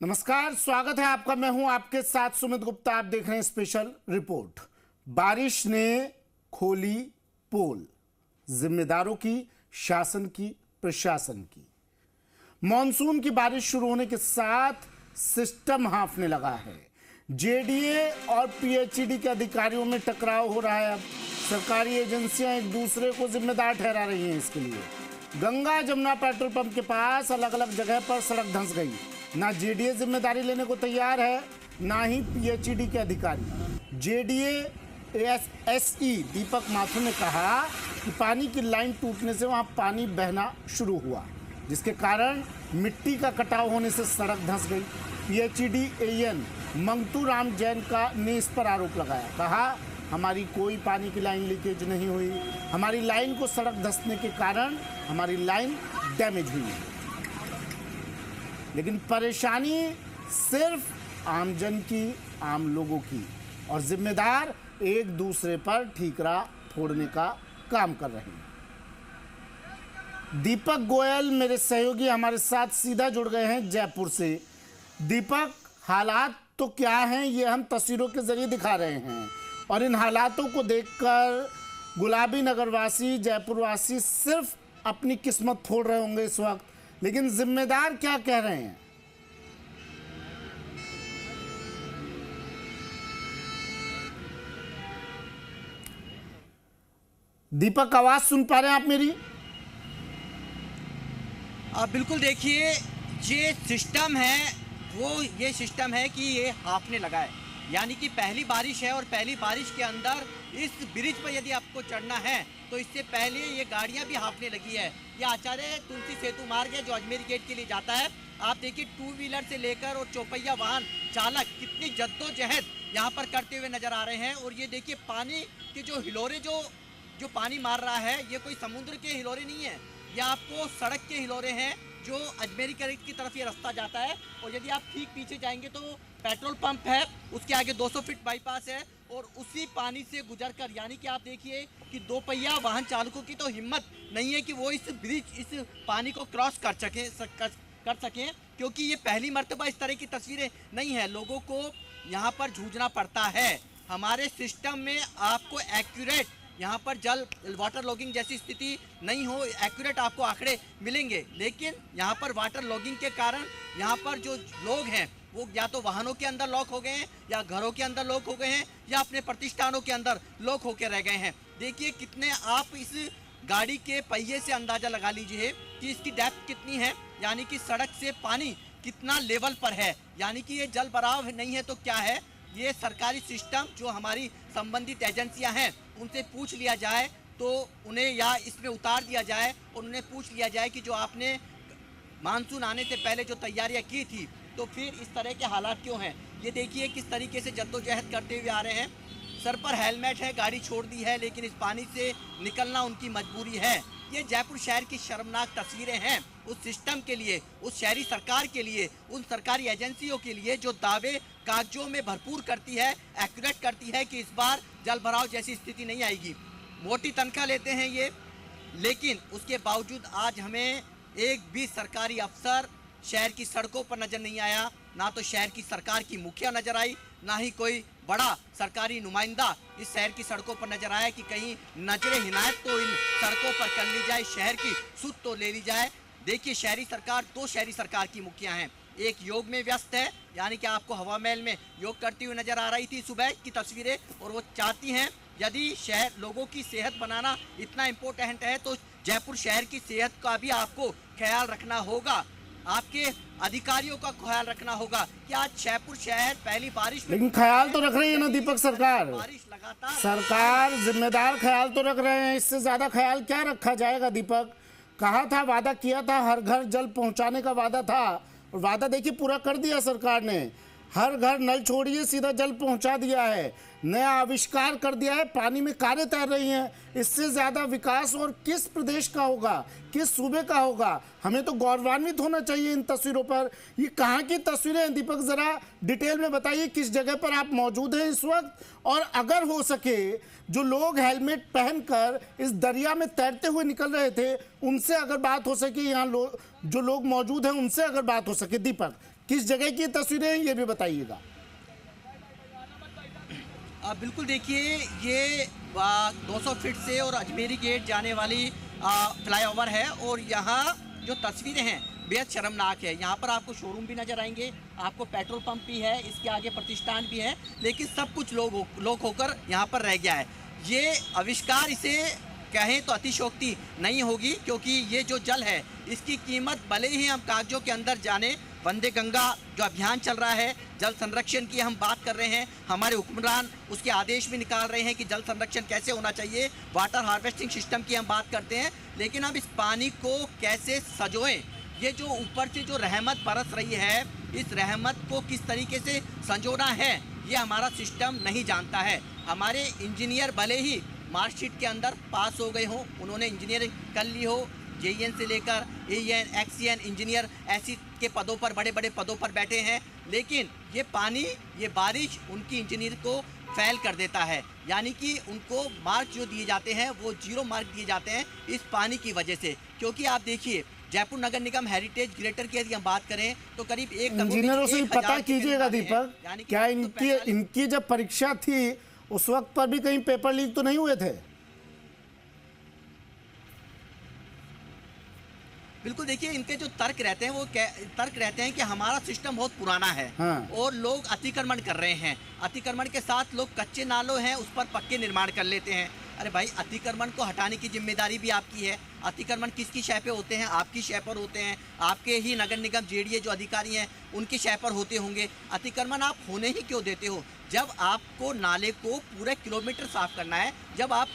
नमस्कार, स्वागत है आपका। मैं हूं आपके साथ सुमित गुप्ता। आप देख रहे हैं स्पेशल रिपोर्ट। बारिश ने खोली पोल, जिम्मेदारों की, शासन की, प्रशासन की। मॉनसून की बारिश शुरू होने के साथ सिस्टम हाँफने लगा है। जेडीए और पीएचईडी के अधिकारियों में टकराव हो रहा है। अब सरकारी एजेंसियां एक दूसरे को जिम्मेदार ठहरा रही हैं इसके लिए। गंगा जमुना पेट्रोल पंप के पास अलग अलग जगह पर सड़क धंस गई। ना जेडीए जिम्मेदारी लेने को तैयार है, ना ही पीएचईडी के अधिकारी। जेडीए एसई दीपक माथुर ने कहा कि पानी की लाइन टूटने से वहां पानी बहना शुरू हुआ, जिसके कारण मिट्टी का कटाव होने से सड़क धंस गई। पीएचईडी एएन मंगतू राम जैन ने इस पर आरोप लगाया। कहा, हमारी कोई पानी की लाइन लीकेज नहीं हुई, हमारी लाइन को सड़क धंसने के कारण हमारी लाइन डैमेज हुई। लेकिन परेशानी सिर्फ आमजन की, आम लोगों की, और जिम्मेदार एक दूसरे पर ठीकरा फोड़ने का काम कर रहे हैं। दीपक गोयल मेरे सहयोगी हमारे साथ सीधा जुड़ गए हैं जयपुर से। दीपक, हालात तो क्या हैं ये हम तस्वीरों के जरिए दिखा रहे हैं, और इन हालातों को देखकर गुलाबी नगरवासी, जयपुरवासी सिर्फ अपनी किस्मत फोड़ रहे होंगे इस वक्त। लेकिन जिम्मेदार क्या कह रहे हैं? दीपक, आवाज सुन पा रहे हैं आप मेरी? बिल्कुल। देखिए, ये सिस्टम है कि ये हाँफने लगा है। यानी कि पहली बारिश है, और पहली बारिश के अंदर इस ब्रिज पर यदि आपको चढ़ना है तो इससे पहले ये गाड़ियां भी हाँफने लगी है। ये आचार्य तुलसी सेतु मार्ग है जो अजमेर गेट के लिए जाता है। आप देखिए, टू व्हीलर से लेकर और चौपहिया वाहन चालक कितनी जद्दोजहद यहाँ पर करते हुए नजर आ रहे हैं। और ये देखिए, पानी के जो हिलोरे जो पानी मार रहा है, ये कोई समुद्र के हिलोरे नहीं है, ये आपको सड़क के हिलोरे हैं जो अजमेरी की तरफ ये रास्ता जाता है। और यदि आप ठीक पीछे जाएंगे तो पेट्रोल पंप है, उसके आगे 200 फीट बाईपास है, और उसी पानी से गुजरकर, यानी कि आप देखिए कि दो पहिया वाहन चालकों की तो हिम्मत नहीं है कि वो इस ब्रिज, इस पानी को क्रॉस कर सकें, क्योंकि ये पहली मर्तबा इस तरह की तस्वीरें नहीं है। लोगों को यहाँ पर जूझना पड़ता है। हमारे सिस्टम में आपको एक्यूरेट यहाँ पर वाटर लॉगिंग जैसी स्थिति नहीं हो, एक्यूरेट आपको आंकड़े मिलेंगे, लेकिन यहाँ पर वाटर लॉगिंग के कारण यहाँ पर जो लोग हैं वो या तो वाहनों के अंदर लॉक हो गए हैं, या घरों के अंदर लॉक हो गए हैं, या अपने प्रतिष्ठानों के अंदर लॉक होकर रह गए हैं। देखिए कितने, आप इस गाड़ी के पहिए से अंदाज़ा लगा लीजिए कि इसकी डेप्थ कितनी है, यानी कि सड़क से पानी कितना लेवल पर है। यानी कि ये जल भराव नहीं है तो क्या है, ये सरकारी सिस्टम जो हमारी संबंधित एजेंसियां हैं उनसे पूछ लिया जाए तो उन्हें, या इसमें उतार दिया जाए और उन्हें पूछ लिया जाए कि जो आपने मानसून आने से पहले जो तैयारियां की थी, तो फिर इस तरह के हालात क्यों हैं। ये देखिए किस तरीके से जद्दोजहद करते हुए आ रहे हैं। सर पर हेलमेट है, गाड़ी छोड़ दी है, लेकिन इस पानी से निकलना उनकी मजबूरी है। ये जयपुर शहर की शर्मनाक तस्वीरें हैं उस सिस्टम के लिए, उस शहरी सरकार के लिए, उन सरकारी एजेंसियों के लिए जो दावे कागजों में भरपूर करती है, एक्यूरेट करती है कि इस बार जल भराव जैसी स्थिति नहीं आएगी। मोटी तनख्वाह लेते हैं ये, लेकिन उसके बावजूद आज हमें एक भी सरकारी अफसर शहर की सड़कों पर नजर नहीं आया। ना तो शहर की सरकार की मुखिया नजर आई, ना ही कोई बड़ा सरकारी नुमाइंदा इस शहर की सड़कों पर नजर आया कि कहीं नजरे हिनायत तो इन सड़कों पर कर ली जाए, शहर की सुध तो ले ली जाए। देखिए, शहरी सरकार, दो शहरी सरकार की मुखिया हैं। एक योग में व्यस्त है, यानी कि आपको हवा महल में योग करती हुई नजर आ रही थी सुबह की तस्वीरें, और वो चाहती हैं यदि शहर, लोगों की सेहत बनाना इतना इम्पोर्टेंट है तो जयपुर शहर की सेहत का भी आपको ख्याल रखना होगा, आपके अधिकारियों का ख्याल रखना होगा कि आज जयपुर शहर पहली बारिश में, लेकिन ख्याल तो रख रही है ना दीपक सरकार। बारिश लगातार, सरकार जिम्मेदार ख्याल तो रख रहे हैं, इससे ज्यादा ख्याल क्या रखा जाएगा? दीपक, कहा था, वादा किया था, हर घर जल पहुंचाने का वादा था, और वादा देखिए पूरा कर दिया सरकार ने। हर घर नल छोड़िए सीधा जल पहुंचा दिया है, नया आविष्कार कर दिया है, पानी में कारें तैर रही हैं। इससे ज़्यादा विकास और किस प्रदेश का होगा, किस सूबे का होगा? हमें तो गौरवान्वित होना चाहिए इन तस्वीरों पर। ये कहाँ की तस्वीरें हैं दीपक, ज़रा डिटेल में बताइए किस जगह पर आप मौजूद हैं इस वक्त, और अगर हो सके जो लोग हेलमेट पहनकर इस दरिया में तैरते हुए निकल रहे थे उनसे अगर बात हो सके, यहाँ जो लोग मौजूद हैं उनसे अगर बात हो सके। दीपक, किस जगह की तस्वीरें हैं ये भी बताइएगा। बिल्कुल देखिए, ये 200 फीट से और अजमेरी गेट जाने वाली फ्लाईओवर है और यहाँ जो तस्वीरें हैं बेहद शर्मनाक है। यहाँ पर आपको शोरूम भी नजर आएंगे, आपको पेट्रोल पंप भी है, इसके आगे प्रतिष्ठान भी है, लेकिन सब कुछ लोग होकर यहाँ पर रह गया है। ये आविष्कार इसे कहें तो अतिशयोक्ति नहीं होगी, क्योंकि ये जो जल है इसकी कीमत भले ही हम कागजों के अंदर जाने, वंदे गंगा जो अभियान चल रहा है, जल संरक्षण की हम बात कर रहे हैं, हमारे हुक्मरान उसके आदेश भी निकाल रहे हैं कि जल संरक्षण कैसे होना चाहिए, वाटर हार्वेस्टिंग सिस्टम की हम बात करते हैं, लेकिन हम इस पानी को कैसे सजोएं, ये जो ऊपर से जो रहमत बरस रही है, इस रहमत को किस तरीके से संजोना है ये हमारा सिस्टम नहीं जानता है। हमारे इंजीनियर भले ही मार्कशीट के अंदर पास हो गए हों, उन्होंने इंजीनियरिंग कर ली हो, जेईएन से लेकर एईएन, एक्सीएन इंजीनियर ऐसी के पदों पर, बड़े बड़े पदों पर बैठे हैं, लेकिन ये पानी, ये बारिश उनकी इंजीनियर को फेल कर देता है। यानी कि उनको मार्क जो दिए जाते हैं वो 0 मार्क दिए जाते हैं इस पानी की वजह से। क्योंकि आप देखिए, जयपुर नगर निगम हेरिटेज ग्रेटर की यदि हम बात करें तो करीब 1 करोड़ इंजीनियरों से पता कीजिएगा दीपक, क्या इनकी जब परीक्षा थी उस वक्त पर भी कहीं पेपर लीक तो नहीं हुए थे? बिल्कुल देखिए, इनके जो तर्क रहते हैं वो तर्क रहते हैं कि हमारा सिस्टम बहुत पुराना है। हाँ। और लोग अतिक्रमण कर रहे हैं, अतिक्रमण के साथ लोग कच्चे नालों हैं उस पर पक्के निर्माण कर लेते हैं। अरे भाई, अतिक्रमण को हटाने की जिम्मेदारी भी आपकी है। अतिक्रमण किसकी शय पे होते हैं? आपकी शय पर होते हैं, आपके ही नगर निगम जेडीए जो अधिकारी हैं उनकी शय पर होते होंगे। अतिक्रमण आप होने ही क्यों देते हो? जब आपको नाले को पूरे किलोमीटर साफ करना है, जब आप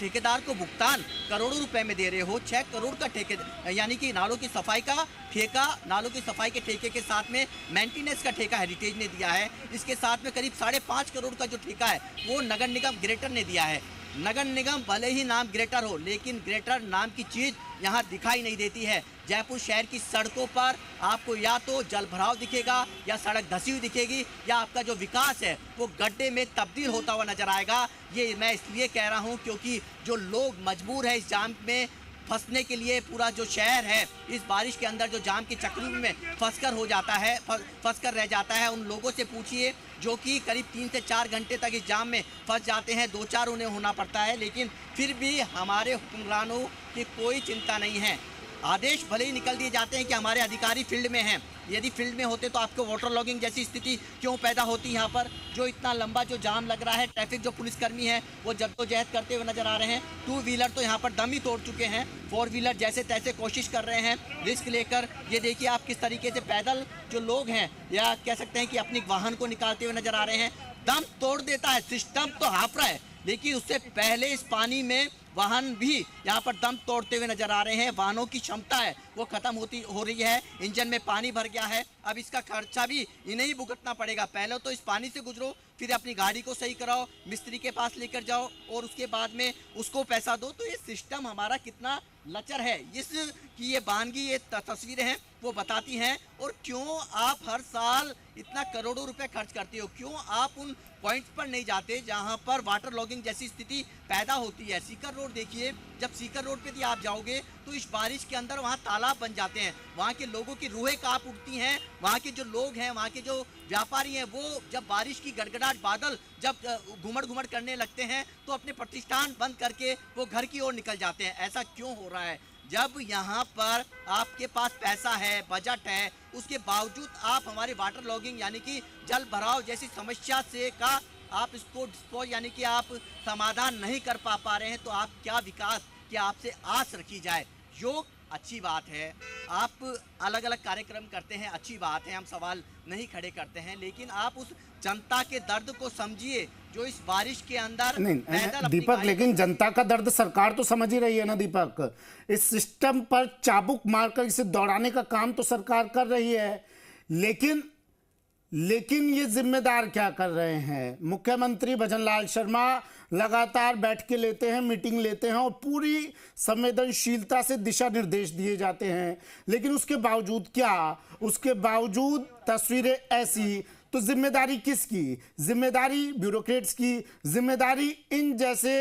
ठेकेदार को भुगतान करोड़ों रुपए में दे रहे हो, 6 करोड़ का ठेके, यानी कि नालों की सफाई का ठेका, नालों की सफाई के ठेके के साथ में मेंटेनेंस का ठेका हेरिटेज ने दिया है, इसके साथ में करीब 5.5 करोड़ का जो ठेका है वो नगर निगम ग्रेटर ने दिया है। नगर निगम भले ही नाम ग्रेटर हो, लेकिन ग्रेटर नाम की चीज़ यहाँ दिखाई नहीं देती है। जयपुर शहर की सड़कों पर आपको या तो जल भराव दिखेगा, या सड़क धसी हुई दिखेगी, या आपका जो विकास है वो गड्ढे में तब्दील होता हुआ नजर आएगा। ये मैं इसलिए कह रहा हूँ क्योंकि जो लोग मजबूर है इस जाम में फंसने के लिए, पूरा जो शहर है इस बारिश के अंदर जो जाम की चक्री में फंसकर हो जाता है, फंसकर रह जाता है, उन लोगों से पूछिए जो कि करीब 3 से 4 घंटे तक इस जाम में फंस जाते हैं। 2-4 उन्हें होना पड़ता है, लेकिन फिर भी हमारे हुक्मरानों की कोई चिंता नहीं है। आदेश भले ही निकल दिए जाते हैं कि हमारे अधिकारी फील्ड में हैं, यदि फील्ड में होते तो आपको वाटर लॉगिंग जैसी स्थिति क्यों पैदा होती? यहाँ पर जो इतना लंबा जो जाम लग रहा है, ट्रैफिक जो पुलिसकर्मी है वो जद्दोजहद करते हुए नजर आ रहे हैं। 2 व्हीलर तो यहाँ पर दम ही तोड़ चुके हैं, 4 व्हीलर जैसे तैसे कोशिश कर रहे हैं रिस्क लेकर। ये देखिए आप किस तरीके से पैदल जो लोग हैं, या कह सकते हैं कि अपनी वाहन को निकालते हुए नजर आ रहे हैं। दम तोड़ देता है, सिस्टम तो हाफ रहा है, लेकिन उससे पहले इस पानी में वाहन भी यहाँ पर दम तोड़ते हुए नजर आ रहे हैं। वाहनों की क्षमता है वो खत्म हो रही है, इंजन में पानी भर गया है, अब इसका खर्चा भी इन्हें ही भुगतना पड़ेगा। पहले तो इस पानी से गुजरो, फिर अपनी गाड़ी को सही कराओ, मिस्त्री के पास लेकर जाओ और उसके बाद में उसको पैसा दो। तो ये सिस्टम हमारा कितना लचर है, इस की ये बानगी, ये तस्वीरें हैं वो बताती हैं। और क्यों आप हर साल इतना करोड़ों रुपए खर्च करते हो, क्यों आप उन पॉइंट्स पर नहीं जाते जहां पर वाटर लॉगिंग जैसी स्थिति पैदा होती है? सीकर रोड देखिए, जब सीकर रोड पे भी आप जाओगे तो इस बारिश के अंदर वहाँ तालाब बन जाते हैं, वहाँ के लोगों की रूहें कांप उठती हैं। वहाँ के जो लोग हैं, वहाँ के जो व्यापारी हैं, वो जब बारिश की गड़गड़ाहट, बादल जब घुमड़ घुमड़ करने लगते हैं तो अपने प्रतिष्ठान बंद करके वो घर की ओर निकल जाते हैं। ऐसा क्यों हो रहा है? जब यहाँ पर आपके पास पैसा है, बजट है, उसके बावजूद आप हमारे वाटर लॉगिंग यानी कि जल भराव जैसी समस्या से का आप इसको डिस्पोज यानी कि आप समाधान नहीं कर पा रहे हैं, तो आप क्या विकास की आपसे आस रखी जाए? योग अच्छी बात है, आप अलग अलग कार्यक्रम करते हैं, अच्छी बात है, हम सवाल नहीं खड़े करते हैं, लेकिन आप उस जनता के दर्द को समझिए जो इस बारिश के अंदर नहीं दीपक, लेकिन जनता का दर्द सरकार तो समझ ही रही है ना दीपक। इस सिस्टम पर चाबुक मारकर इसे दौड़ाने का काम तो सरकार कर रही है, लेकिन ये जिम्मेदार क्या कर रहे हैं? मुख्यमंत्री भजनलाल शर्मा लगातार बैठ के लेते हैं, मीटिंग लेते हैं और पूरी संवेदनशीलता से दिशा निर्देश दिए जाते हैं, लेकिन उसके बावजूद क्या, उसके बावजूद तस्वीरें ऐसी, तो जिम्मेदारी किसकी? जिम्मेदारी ब्यूरोक्रेट्स की, जिम्मेदारी इन जैसे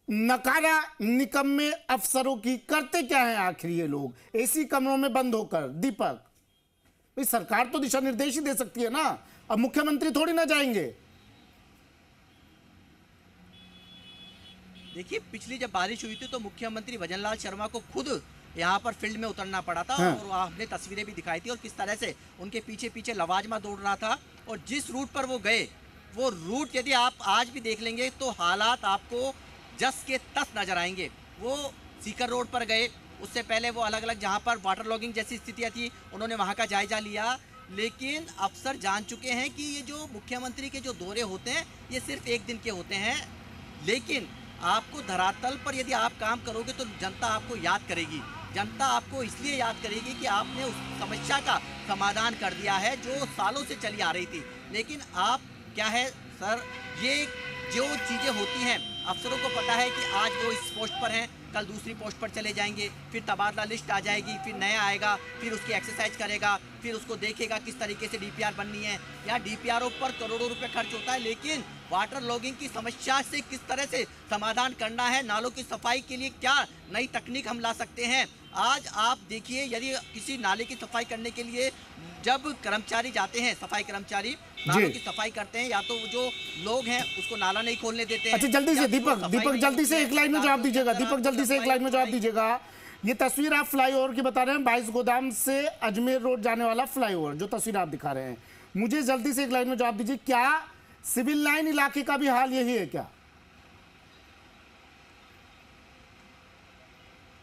नकारा निकम्मे अफसरों की। करते क्या है आखिर ये लोग एसी कमरों में बंद होकर? दीपक, भाई सरकार तो दिशा निर्देश ही दे सकती है ना, अब मुख्यमंत्री थोड़ी ना जाएंगे। देखिए, पिछली जब बारिश हुई थी तो मुख्यमंत्री भजनलाल शर्मा को खुद यहाँ पर फील्ड में उतरना पड़ा था। हाँ। और आपने तस्वीरें भी दिखाई थी और किस तरह से उनके पीछे पीछे लवाजमा दौड़ रहा था। और जिस रूट पर वो गए, वो रूट यदि आप आज भी देख लेंगे तो हालात आपको जस के तस नजर आएंगे। वो सीकर रोड पर गए, उससे पहले वो अलग अलग जहाँ पर वाटर लॉगिंग जैसी स्थितियाँ थी उन्होंने वहाँ का जायजा लिया। लेकिन अफसर जान चुके हैं कि ये जो मुख्यमंत्री के जो दौरे होते हैं ये सिर्फ एक दिन के होते हैं। लेकिन आपको धरातल पर यदि आप काम करोगे तो जनता आपको याद करेगी। जनता आपको इसलिए याद करेगी कि आपने उस समस्या का समाधान कर दिया है जो सालों से चली आ रही थी। लेकिन आप क्या है सर, ये जो चीज़ें होती हैं अफसरों को पता है कि आज वो इस पोस्ट पर हैं, कल दूसरी पोस्ट पर चले जाएंगे, फिर तबादला लिस्ट आ जाएगी, फिर नया आएगा, फिर उसकी एक्सरसाइज करेगा, फिर उसको देखेगा किस तरीके से डीपीआर बननी है। यहाँ डीपीआरओ पर करोड़ों रुपए खर्च होता है, लेकिन वाटर लॉगिंग की समस्या से किस तरह से समाधान करना है, नालों की सफाई के लिए क्या नई तकनीक हम ला सकते हैं। आज आप देखिए, यदि किसी नाले की सफाई करने के लिए जब कर्मचारी जाते हैं, सफाई कर्मचारी नालों की सफाई करते हैं, या तो जो लोग हैं उसको नाला नहीं खोलने देते हैं। अच्छा जल्दी से दीपक जल्दी से एक लाइन में जवाब दीजिएगा। दीपक जल्दी से एक लाइन में जवाब दीजिएगा। ये तस्वीर आप फ्लाईओवर की बता रहे हैं, 22 गोदाम से अजमेर रोड जाने वाला फ्लाईओवर, जो तस्वीर आप दिखा रहे हैं, मुझे जल्दी से एक लाइन में जवाब दीजिए, क्या सिविल लाइन इलाके का भी हाल यही है क्या?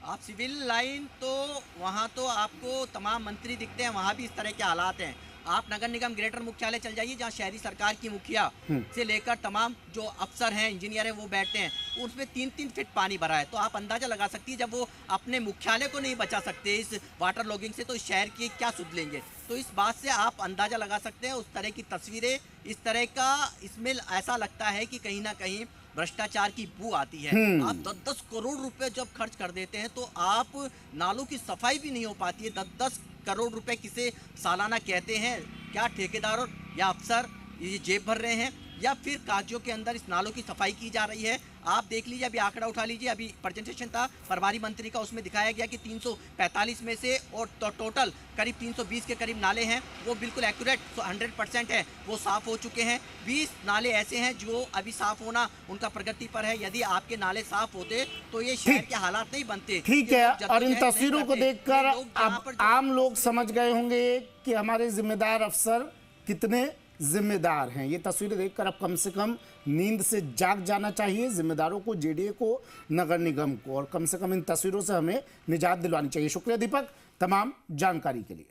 आप सिविल लाइन तो वहाँ तो आपको तमाम मंत्री दिखते हैं, वहाँ भी इस तरह के हालात हैं। आप नगर निगम ग्रेटर मुख्यालय चल जाइए, जहाँ शहरी सरकार की मुखिया से लेकर तमाम जो अफसर हैं, इंजीनियर हैं, वो बैठते हैं, उसमें 3-3 फीट पानी भरा है। तो आप अंदाजा लगा सकती है, जब वो अपने मुख्यालय को नहीं बचा सकते इस वाटर लॉगिंग से, तो इस शहर की क्या सुध लेंगे। तो इस बात से आप अंदाजा लगा सकते हैं, उस तरह की तस्वीरें, इस तरह का इसमें ऐसा लगता है कि कहीं ना कहीं भ्रष्टाचार की बू आती है। आप 10-10 करोड़ रुपए जब खर्च कर देते हैं तो आप नालों की सफाई भी नहीं हो पाती है। 10-10 करोड़ रुपए किसे सालाना कहते हैं? क्या ठेकेदार या अफसर ये जेब भर रहे हैं, या फिर कागजों के अंदर इस नालों की सफाई की जा रही है? आप देख लीजिए, अभी आंकड़ा उठा लीजिए, अभी प्रेजेंटेशन था प्रभारी मंत्री का, उसमें दिखाया गया कि 345 में से और टोटल करीब 320 के करीब नाले हैं, वो बिल्कुल एक्यूरेट 100% है, वो साफ हो चुके हैं। 20 नाले ऐसे हैं जो अभी साफ होना उनका प्रगति पर है। यदि आपके नाले साफ होते तो ये शहर के हालात नहीं बनते। ठीक है, और इन तस्वीरों को देखकर अब आम लोग समझ गए होंगे कि हमारे जिम्मेदार अफसर कितने जिम्मेदार हैं। ये तस्वीरें देखकर अब कम से कम नींद से जाग जाना चाहिए जिम्मेदारों को, जेडीए को, नगर निगम को, और कम से कम इन तस्वीरों से हमें निजात दिलवानी चाहिए। शुक्रिया दीपक तमाम जानकारी के लिए।